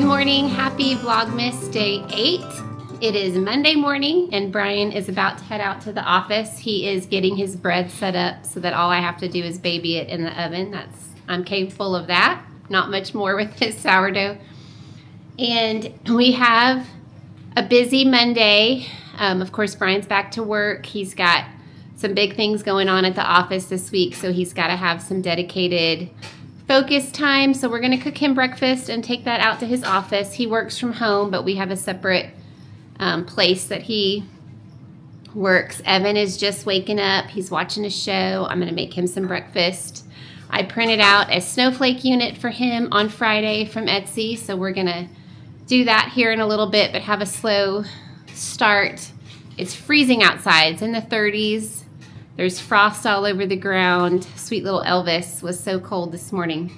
morning. Happy Vlogmas Day 8. It is Monday morning and Brian is about to head out to the office. He is getting his bread set up so that all I have to do is baby it in the oven. I'm capable of that. Not much more with his sourdough. And we have a busy Monday. Of course, Brian's back to work. He's got some big things going on at the office this week, so he's got to have some dedicated focus time. So we're going to cook him breakfast and take that out to his office. He works from home, but we have a separate place that he works. Evan is just waking up. He's watching a show. I'm going to make him some breakfast. I printed out a snowflake unit for him on Friday from Etsy, so we're going to do that here in a little bit, but have a slow start. It's freezing outside. It's in the 30s. There's frost all over the ground. Sweet little Elvis was so cold this morning.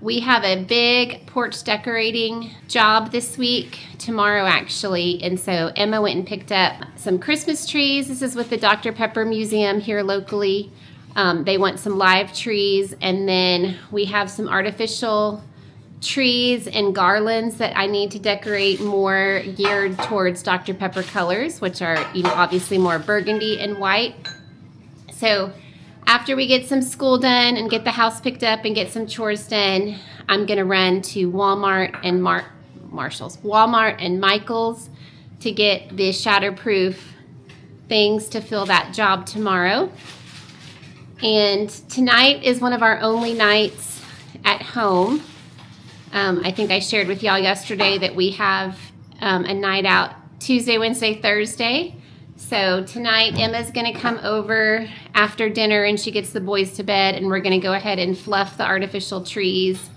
We have a big porch decorating job this week, tomorrow actually, and so Emma went and picked up some Christmas trees. This is with the Dr. Pepper Museum here locally. They want some live trees, and then we have some artificial trees and garlands that I need to decorate more geared towards Dr. Pepper colors, which are, obviously more burgundy and white. So after we get some school done and get the house picked up and get some chores done, I'm going to run to Walmart and Walmart and Michael's to get the shatterproof things to fill that job tomorrow. And tonight is one of our only nights at home. I think I shared with y'all yesterday that we have a night out Tuesday, Wednesday, Thursday. So tonight Emma's going to come over after dinner and she gets the boys to bed, and we're going to go ahead and fluff the artificial trees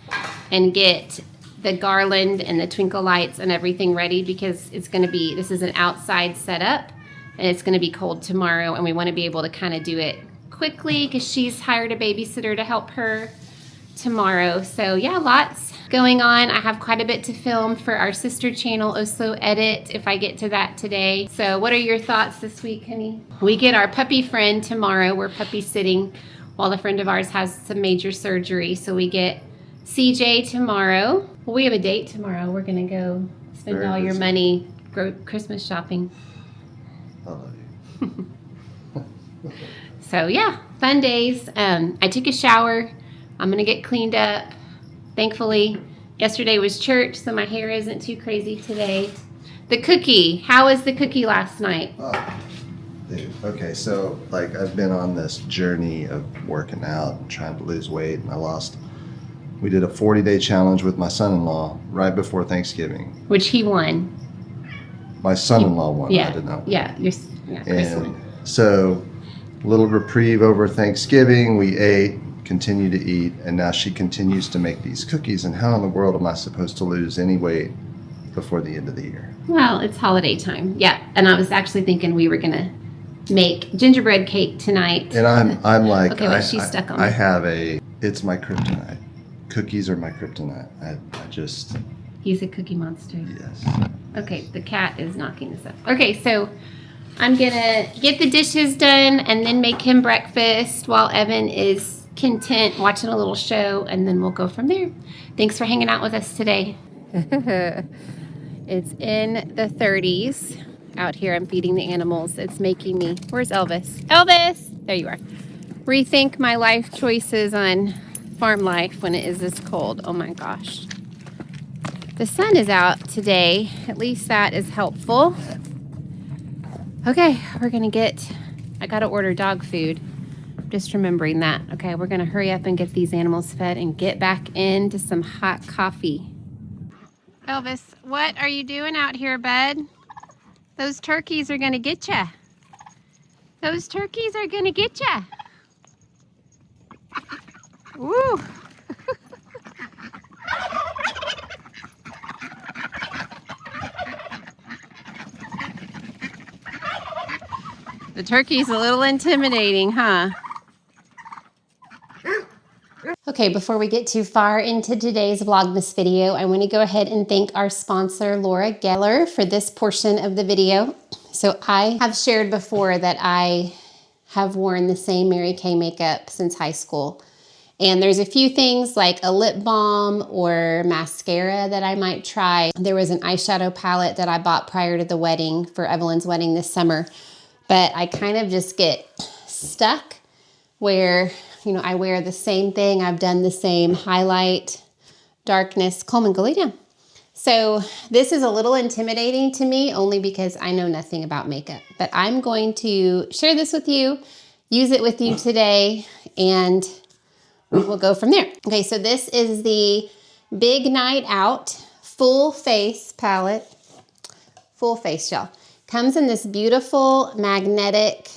and get the garland and the twinkle lights and everything ready, because this is an outside setup and it's going to be cold tomorrow, and we want to be able to kind of do it quickly because she's hired a babysitter to help her tomorrow. So yeah, lots going on. I have quite a bit to film for our sister channel, Also Edit, if I get to that today. So what are your thoughts this week, honey? We get our puppy friend tomorrow. We're puppy sitting while a friend of ours has some major surgery. So we get CJ tomorrow. Well, we have a date tomorrow. We're going to go spend all your money Christmas shopping. I love you. So yeah, fun days. I took a shower. I'm going to get cleaned up. Thankfully, yesterday was church, so my hair isn't too crazy today. The cookie. How was the cookie last night? Oh, dude. Okay, so I've been on this journey of working out and trying to lose weight, and we did a 40-day challenge with my son-in-law right before Thanksgiving. Which he won. My son-in-law won. Yeah. I did not win. Yeah, Chris won. So, little reprieve over Thanksgiving. We ate, continue to eat, and now she continues to make these cookies. And how in the world am I supposed to lose any weight before the end of the year? Well, it's holiday time. Yeah, and I was actually thinking we were gonna make gingerbread cake tonight. And I'm like, okay, well, she's stuck on. It's my kryptonite. Cookies are my kryptonite. I just. He's a cookie monster. Yes. Okay, the cat is knocking us up. Okay, so I'm gonna get the dishes done and then make him breakfast while Evan is content watching a little show, and then we'll go from there. Thanks for hanging out with us today. It's in the 30s out here. I'm feeding the animals. It's making me, where's Elvis? Elvis! There you are. Rethink my life choices on farm life when it is this cold. Oh my gosh. The sun is out today. At least that is helpful. Okay, I gotta order dog food. Just remembering that. Okay, we're gonna hurry up and get these animals fed and get back into some hot coffee. Elvis, what are you doing out here, bud? Those turkeys are gonna get ya. Those turkeys are gonna get ya. Woo! The turkey's a little intimidating, huh? Okay, before we get too far into today's Vlogmas video, I want to go ahead and thank our sponsor, Laura Geller, for this portion of the video. So I have shared before that I have worn the same Mary Kay makeup since high school. And there's a few things like a lip balm or mascara that I might try. There was an eyeshadow palette that I bought prior to the wedding for Evelyn's wedding this summer. But I kind of just get stuck where, you know, I wear the same thing. I've done the same highlight, darkness. Coleman, go lay down. So this is a little intimidating to me only because I know nothing about makeup. But I'm going to share this with you, use it with you today, and we'll go from there. Okay, so this is the Big Night Out Full Face palette. Full face, y'all. Comes in this beautiful magnetic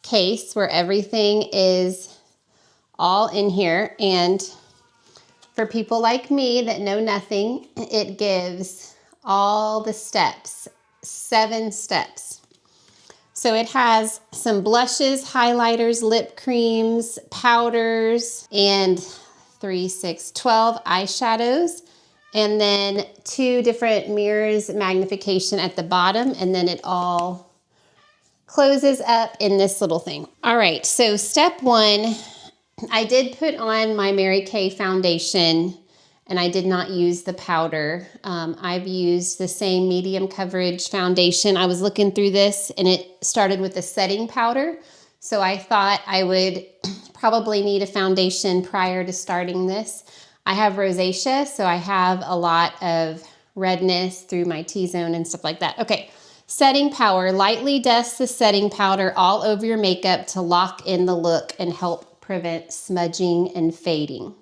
case where everything is all in here. And for people like me that know nothing, it gives all the steps, 7 steps. So it has some blushes, highlighters, lip creams, powders, and 12 eyeshadows. And then 2 different mirrors, magnification at the bottom, and then it all closes up in this little thing. All right, so step 1, I did put on my Mary Kay foundation and I did not use the powder. I've used the same medium coverage foundation. I was looking through this and it started with the setting powder. So I thought I would probably need a foundation prior to starting this. I have rosacea, so I have a lot of redness through my T-zone and stuff like that. Okay, setting powder. Lightly dust the setting powder all over your makeup to lock in the look and help prevent smudging and fading.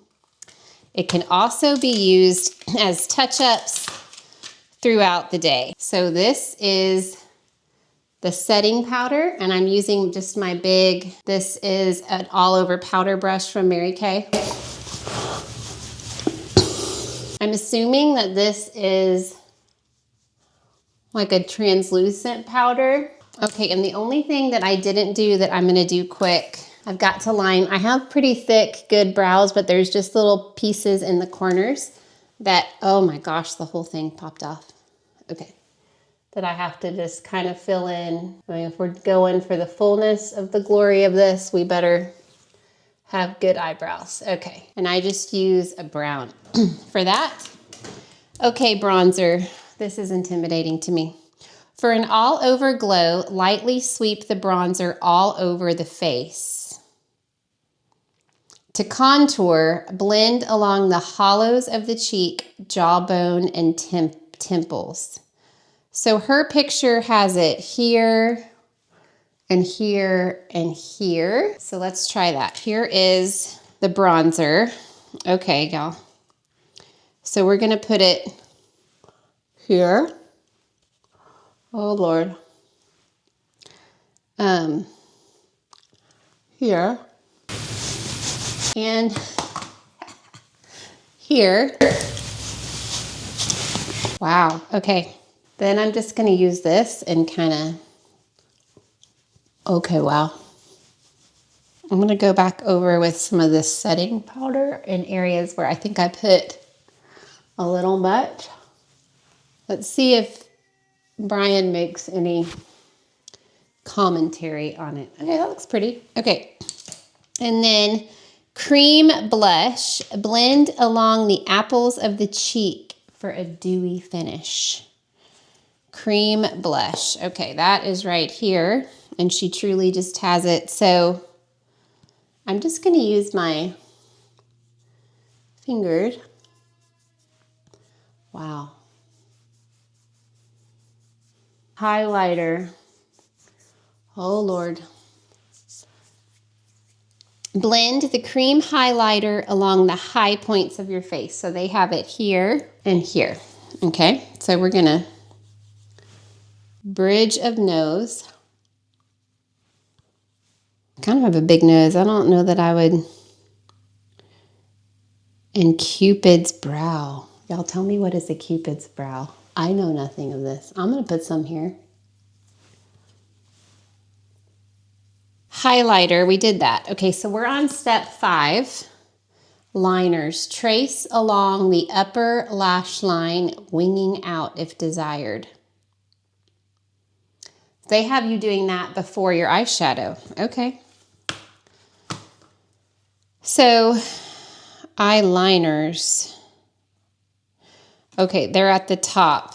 It can also be used as touch-ups throughout the day. So this is the setting powder, and I'm using just my big, this is an all-over powder brush from Mary Kay. I'm assuming that this is like a translucent powder. Okay, and the only thing that I didn't do that I'm gonna do quick, I've got to line, I have pretty thick, good brows, but there's just little pieces in the corners that, oh my gosh, the whole thing popped off. Okay, that I have to just kind of fill in. I mean, if we're going for the fullness of the glory of this, we better have good eyebrows. Okay, and I just use a brown for that. Okay, bronzer, this is intimidating to me. For an all-over glow, lightly sweep the bronzer all over the face. To contour, blend along the hollows of the cheek, jawbone, and temples. So her picture has it here, and here, and here. So let's try that. Here is the bronzer. Okay, y'all. So we're gonna put it here. Oh, Lord. Here. And here. Wow, okay. Then I'm just gonna use this and kind of, okay, wow. I'm gonna go back over with some of this setting powder in areas where I think I put a little much. Let's see if Brian makes any commentary on it. Okay, that looks pretty. Okay, and then cream blush, blend along the apples of the cheek for a dewy finish. Cream blush. Okay, that is right here, and she truly just has it. So I'm just going to use my fingers. Wow. Highlighter. Oh, Lord. Blend the cream highlighter along the high points of your face. So they have it here and here. Okay, so we're going to bridge of nose. Kind of have a big nose. I don't know that I would. And Cupid's brow. Y'all tell me, what is a Cupid's brow? I know nothing of this. I'm going to put some here. Highlighter, we did that. Okay, so we're on step 5. Liners. Trace along the upper lash line, winging out if desired. They have you doing that before your eyeshadow. Okay. So eyeliners, okay, they're at the top.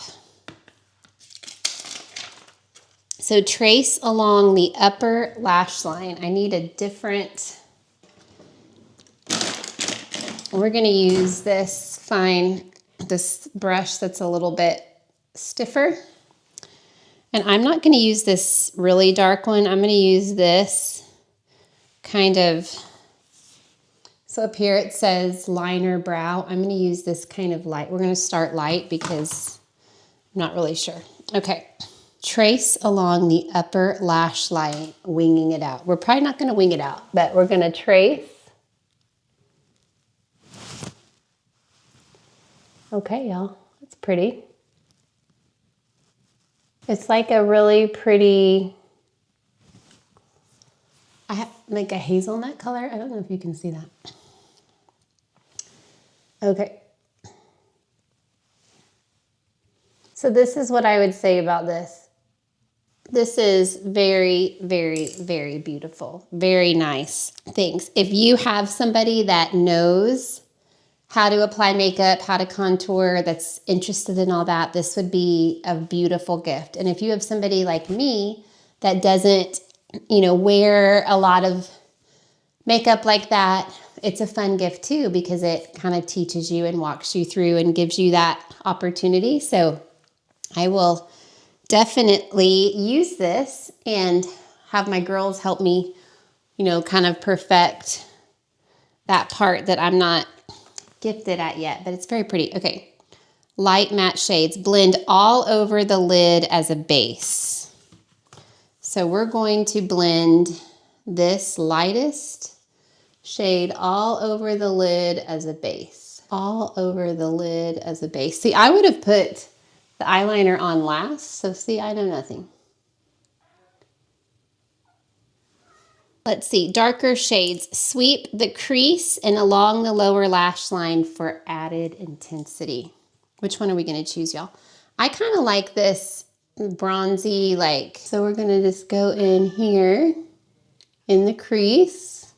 So trace along the upper lash line. I need a different, we're gonna use this this brush that's a little bit stiffer. And I'm not gonna use this really dark one. I'm gonna use this kind of, so up here it says liner brow. I'm gonna use this kind of light. We're gonna start light because I'm not really sure. Okay. Trace along the upper lash line, winging it out. We're probably not going to wing it out, but we're going to trace. Okay, y'all, that's pretty. It's like a really pretty, I have like a hazelnut color. I don't know if you can see that. Okay. So this is what I would say about this. This is very, very, very beautiful. Very nice things. If you have somebody that knows how to apply makeup, how to contour, that's interested in all that, this would be a beautiful gift. And if you have somebody like me that doesn't, wear a lot of makeup like that, it's a fun gift too, because it kind of teaches you and walks you through and gives you that opportunity. So I will definitely use this and have my girls help me, kind of perfect that part that I'm not gifted at yet, but it's very pretty. Okay, light matte shades, blend all over the lid as a base. So we're going to blend this lightest shade all over the lid as a base. All over the lid as a base. See, I would have put the eyeliner on last, so see, I know nothing. Let's see, darker shades. Sweep the crease and along the lower lash line for added intensity. Which one are we gonna choose, y'all? I kind of like this bronzy, so we're gonna just go in here in the crease.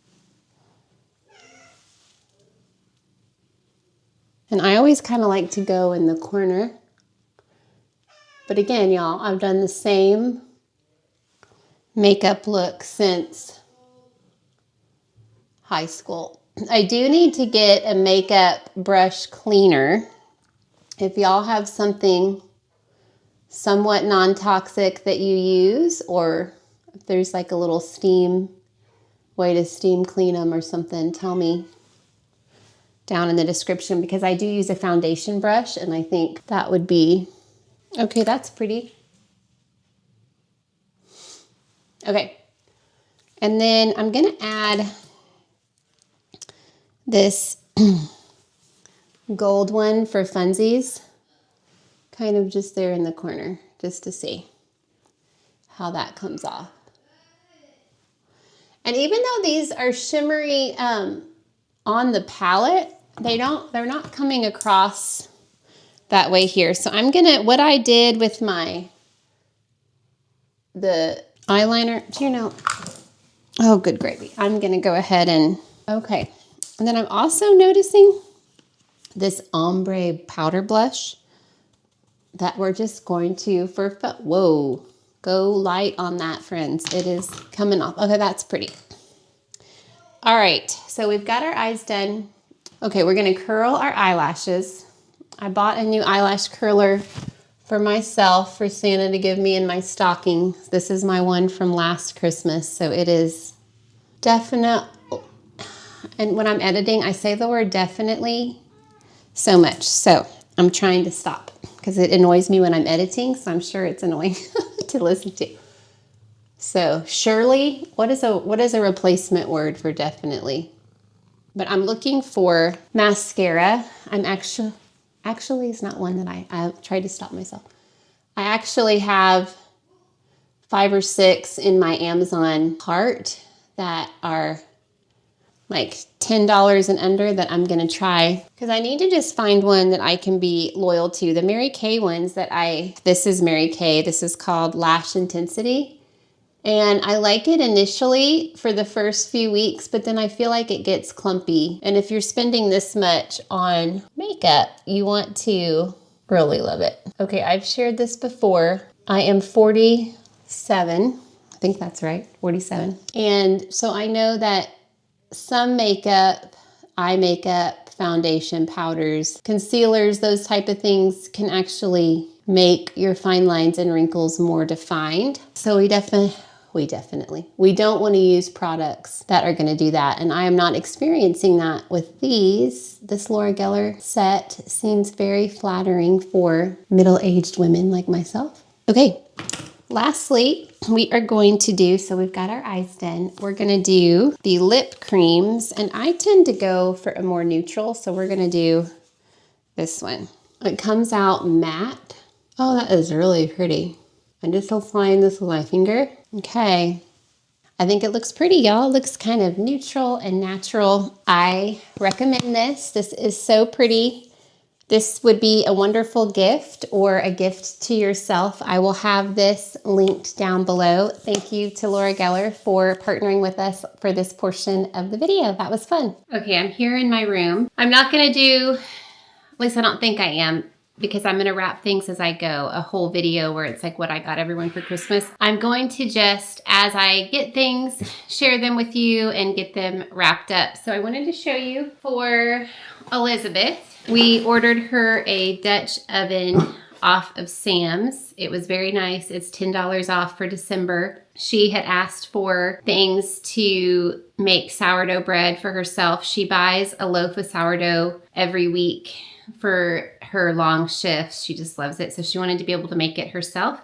And I always kind of like to go in the corner. But again, y'all, I've done the same makeup look since high school. I do need to get a makeup brush cleaner. If y'all have something somewhat non-toxic that you use, or if there's like a little way to steam clean them or something, tell me down in the description, because I do use a foundation brush and I think that would be, okay, that's pretty. Okay, and then I'm gonna add this gold one for funsies, kind of just there in the corner, just to see how that comes off. And even though these are shimmery on the palette, they're not coming across that way here. So I'm gonna, what I did with the eyeliner, oh, good gravy. I'm gonna go ahead and, okay. And then I'm also noticing this ombre powder blush that we're just going to, whoa, go light on that, friends. It is coming off. Okay, that's pretty. All right, so we've got our eyes done. Okay, we're gonna curl our eyelashes. I bought a new eyelash curler for myself for Santa to give me in my stocking. This is my one from last Christmas, so it is definite. And when I'm editing, I say the word definitely so much. So I'm trying to stop because it annoys me when I'm editing. So I'm sure it's annoying to listen to. So surely, what is a replacement word for definitely? But I'm looking for mascara. I'm actually it's not one that I tried to stop myself. I actually have 5 or 6 in my Amazon cart that are like $10 and under that I'm gonna try, because I need to just find one that I can be loyal to. The Mary Kay ones this is Mary Kay. This is called Lash Intensity. And I like it initially for the first few weeks, but then I feel like it gets clumpy. And if you're spending this much on makeup, you want to really love it. Okay, I've shared this before. I am 47. I think that's right, 47. And so I know that some makeup, eye makeup, foundation, powders, concealers, those type of things can actually make your fine lines and wrinkles more defined. So we don't want to use products that are going to do that. And I am not experiencing that with these. This Laura Geller set seems very flattering for middle-aged women like myself. Okay, lastly, we are going to do, so we've got our eyes done. We're going to do the lip creams, and I tend to go for a more neutral, so we're going to do this one. It comes out matte. Oh, that is really pretty. I'm just applying this with my finger. Okay. I think it looks pretty, y'all. It looks kind of neutral and natural. I recommend this. This is so pretty. This would be a wonderful gift or a gift to yourself. I will have this linked down below. Thank you to Laura Geller for partnering with us for this portion of the video. That was fun. Okay, I'm here in my room. I'm not gonna do, at least I don't think I am, because I'm gonna wrap things as I go, a whole video where it's like what I got everyone for Christmas. I'm going to just, as I get things, share them with you and get them wrapped up. So I wanted to show you for Elizabeth. We ordered her a Dutch oven off of Sam's. It was very nice. It's $10 off for December. She had asked for things to make sourdough bread for herself. She buys a loaf of sourdough every week for her long shifts. She just loves it. So she wanted to be able to make it herself,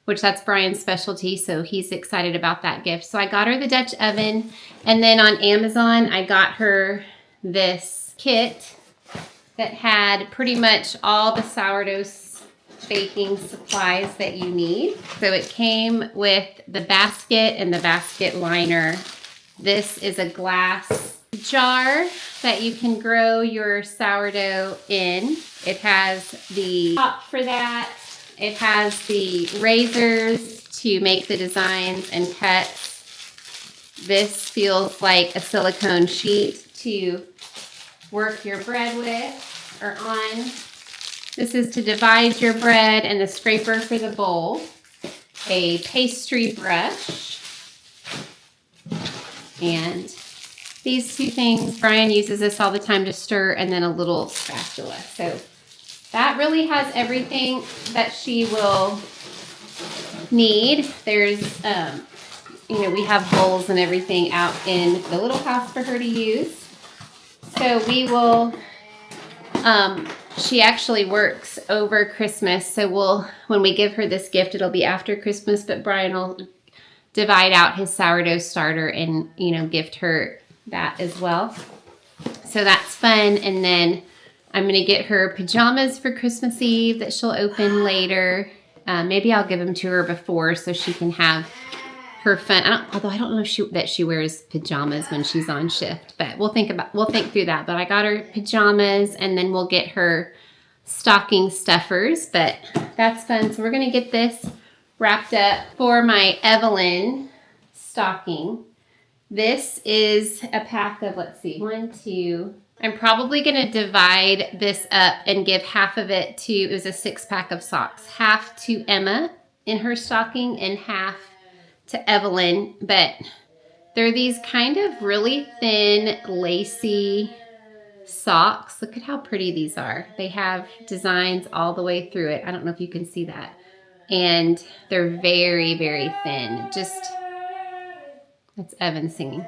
which that's Brian's specialty. So he's excited about that gift. So I got her the Dutch oven. And then on Amazon, I got her this kit that had pretty much all the sourdough baking supplies that you need. So it came with the basket and the basket liner. This is a glass jar that you can grow your sourdough in. It has the top for that. It has the razors to make the designs and cuts. This feels like a silicone sheet to work your bread with or on. This is to divide your bread, and the scraper for the bowl. A pastry brush. And these two things, Brian uses this all the time to stir, and then a little spatula. So that really has everything that she will need. There's, we have bowls and everything out in the little house for her to use. So we will, she actually works over Christmas. So when we give her this gift, it'll be after Christmas, but Brian will divide out his sourdough starter and, gift her that as well. So that's fun. And then I'm going to get her pajamas for Christmas Eve that she'll open later. Maybe I'll give them to her before so she can have her fun. Although I don't know that she wears pajamas when she's on shift, but we'll think through that. But I got her pajamas, and then we'll get her stocking stuffers, but that's fun. So we're going to get this wrapped up. For my Evelyn stocking, this is a pack of, let's see, 1, 2. I'm probably going to divide this up and give half of it to, it was a 6-pack of socks, half to Emma in her stocking and half to Evelyn. But they're these kind of really thin, lacy socks. Look at how pretty these are. They have designs all the way through it. I don't know if you can see that. And they're very, very thin. That's Evan singing.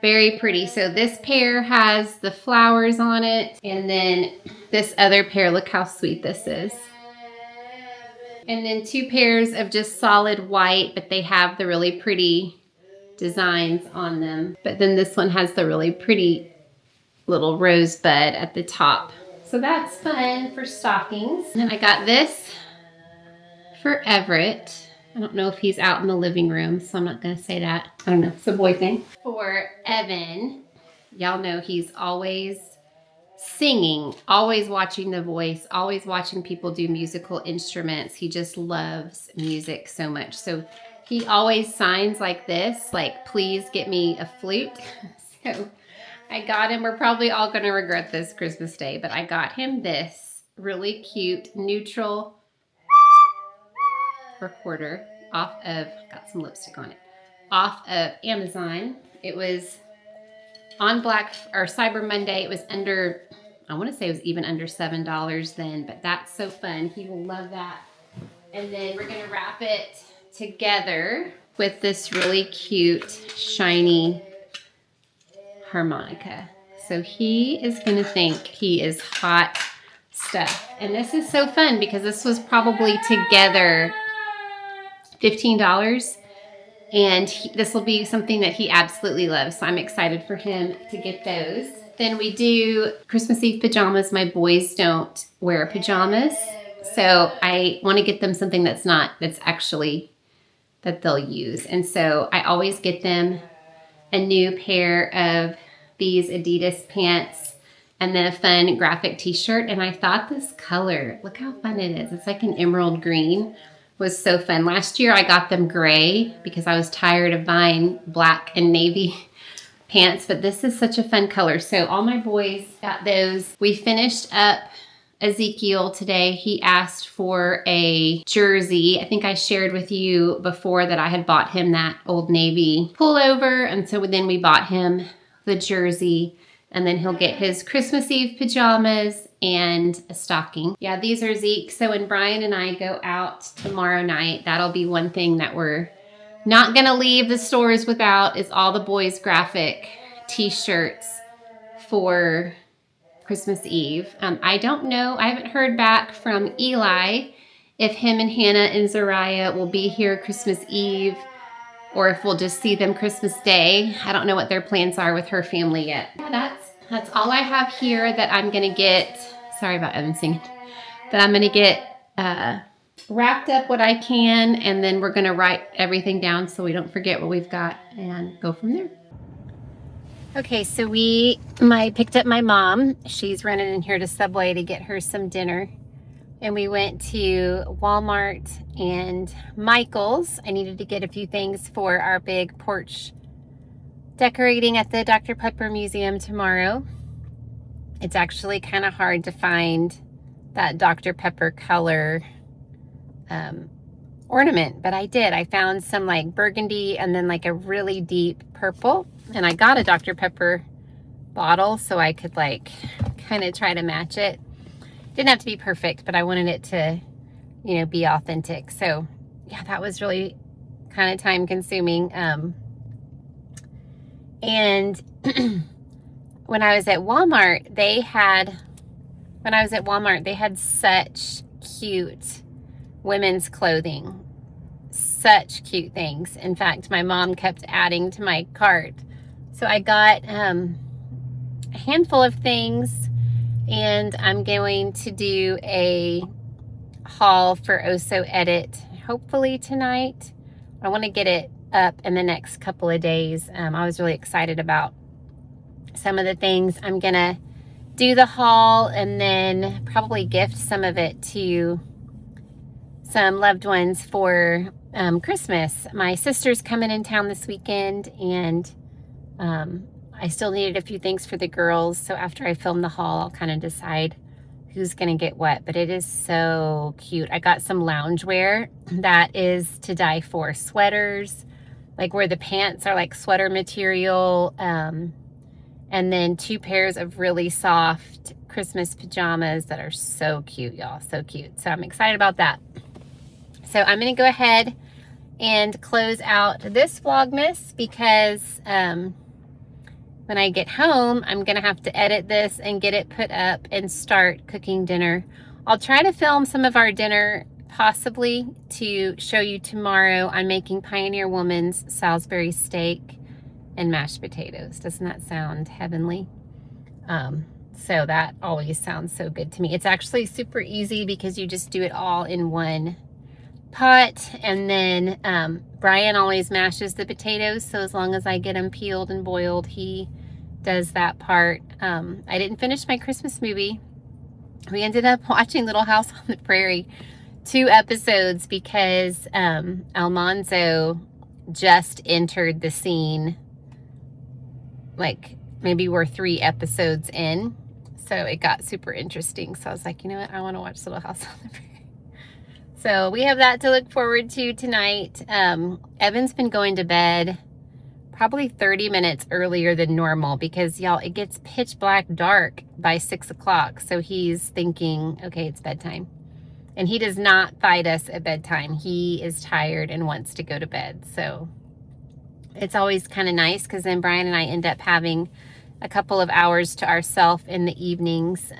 Very pretty. So this pair has the flowers on it. And then this other pair, look how sweet this is. And then 2 pairs of just solid white, but they have the really pretty designs on them. But then this one has the really pretty little rosebud at the top. So that's fun for stockings. And then I got this for Everett. I don't know if he's out in the living room, so I'm not going to say that. I don't know. It's a boy thing. For Evan, y'all know he's always singing, always watching The Voice, always watching people do musical instruments. He just loves music so much. So He always signs like this, like, please get me a flute. So I got him, we're probably all going to regret this Christmas Day, but I got him this really cute neutral recorder off of, got some lipstick on it, off of Amazon. It was on Black or Cyber Monday. It was under, I want to say it was even under $7 then, but that's so fun. He will love that. And then we're going to wrap it together with this really cute, shiny harmonica. So he is going to think he is hot stuff. And this is so fun because this was probably together $15. And this will be something that he absolutely loves. So I'm excited for him to get those. Then we do Christmas Eve pajamas. My boys don't wear pajamas. So I want to get them something that's actually that they'll use. And so I always get them a new pair of these Adidas pants and then a fun graphic t-shirt. And I thought this color, look how fun it is. It's like an emerald green, was so fun. Last year I got them gray because I was tired of buying black and navy pants, but this is such a fun color. So all my boys got those. We finished up Ezekiel today. He asked for a jersey. I think I shared with you before that I had bought him that Old Navy pullover. And so then we bought him the jersey, and then he'll get his Christmas Eve pajamas and a stocking. Yeah, these are Zeke. So when Brian and I go out tomorrow night, that'll be one thing that we're not gonna leave the stores without is all the boys' graphic t-shirts for Christmas Eve. I don't know, I haven't heard back from Eli if him and Hannah and Zariah will be here Christmas Eve or if we'll just see them Christmas Day. I don't know what their plans are with her family yet. Yeah, that's all I have here that I'm gonna get, sorry about Evan singing, but I'm gonna get wrapped up what I can, and then we're gonna write everything down so we don't forget what we've got and go from there. Okay, so I picked up my mom. She's running in here to Subway to get her some dinner. And we went to Walmart and Michael's. I needed to get a few things for our big porch decorating at the Dr. Pepper Museum tomorrow. It's actually kind of hard to find that Dr. Pepper color ornament, but I did. I found some like burgundy and then like a really deep purple. And I got a Dr. Pepper bottle so I could like kind of try to match it. Didn't have to be perfect, but I wanted it to, you know, be authentic. So yeah, that was really kind of time consuming. And when I was at Walmart, they had such cute women's clothing, such cute things. In fact, my mom kept adding to my cart. So I got a handful of things, and I'm going to do a haul for Oso Edit hopefully tonight. I want to get it up in the next couple of days. I was really excited about some of the things. I'm gonna do the haul and then probably gift some of it to some loved ones for Christmas. My sister's coming in town this weekend, and I still needed a few things for the girls. So after I film the haul, I'll kind of decide who's gonna get what. But it is so cute. I got some loungewear that is to die for. Sweaters, like where the pants are like sweater material, and then 2 pairs of really soft Christmas pajamas that are so cute, y'all, so cute. So I'm excited about that. So I'm gonna go ahead and close out this Vlogmas because when I get home, I'm gonna have to edit this and get it put up and start cooking dinner. I'll try to film some of our dinner possibly to show you tomorrow. I'm making Pioneer Woman's Salisbury steak and mashed potatoes. Doesn't that sound heavenly? So that always sounds so good to me. It's actually super easy because you just do it all in one pot, and then Brian always mashes the potatoes, so as long as I get them peeled and boiled, he does that part. I didn't finish my Christmas movie. We ended up watching Little House on the Prairie, 2 episodes because Almanzo just entered the scene. Like maybe we're 3 episodes in, so it got super interesting. So I was like, you know what, I want to watch Little House on the Prairie. So we have that to look forward to tonight. Evan's been going to bed probably 30 minutes earlier than normal because, y'all, it gets pitch black dark by 6 o'clock. So he's thinking, okay, it's bedtime. And he does not fight us at bedtime. He is tired and wants to go to bed. So it's always kind of nice because then Brian and I end up having a couple of hours to ourselves in the evenings.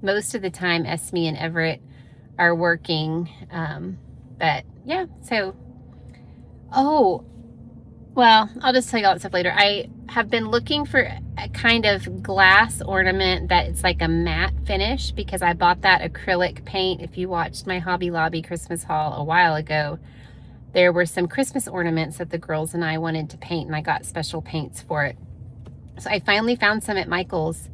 Most of the time, Esme and Everett are working. But yeah, so, oh, well, I'll just tell you all that stuff later. I have been looking for a kind of glass ornament that it's like a matte finish because I bought that acrylic paint. If you watched my Hobby Lobby Christmas haul a while ago, there were some Christmas ornaments that the girls and I wanted to paint, and I got special paints for it. So I finally found some at Michael's.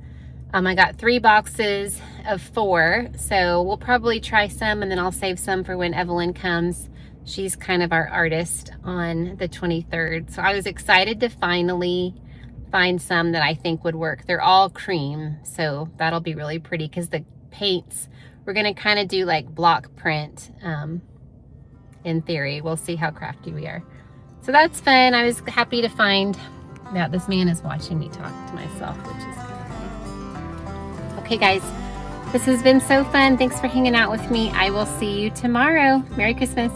I got 3 boxes of 4, so we'll probably try some, and then I'll save some for when Evelyn comes. She's kind of our artist on the 23rd. So I was excited to finally find some that I think would work. They're all cream, so that'll be really pretty because the paints, we're going to kind of do like block print in theory. We'll see how crafty we are. So that's fun. I was happy to find that. This man is watching me talk to myself, which is kind of funny. Okay, guys, this has been so fun. Thanks for hanging out with me. I will see you tomorrow. Merry Christmas.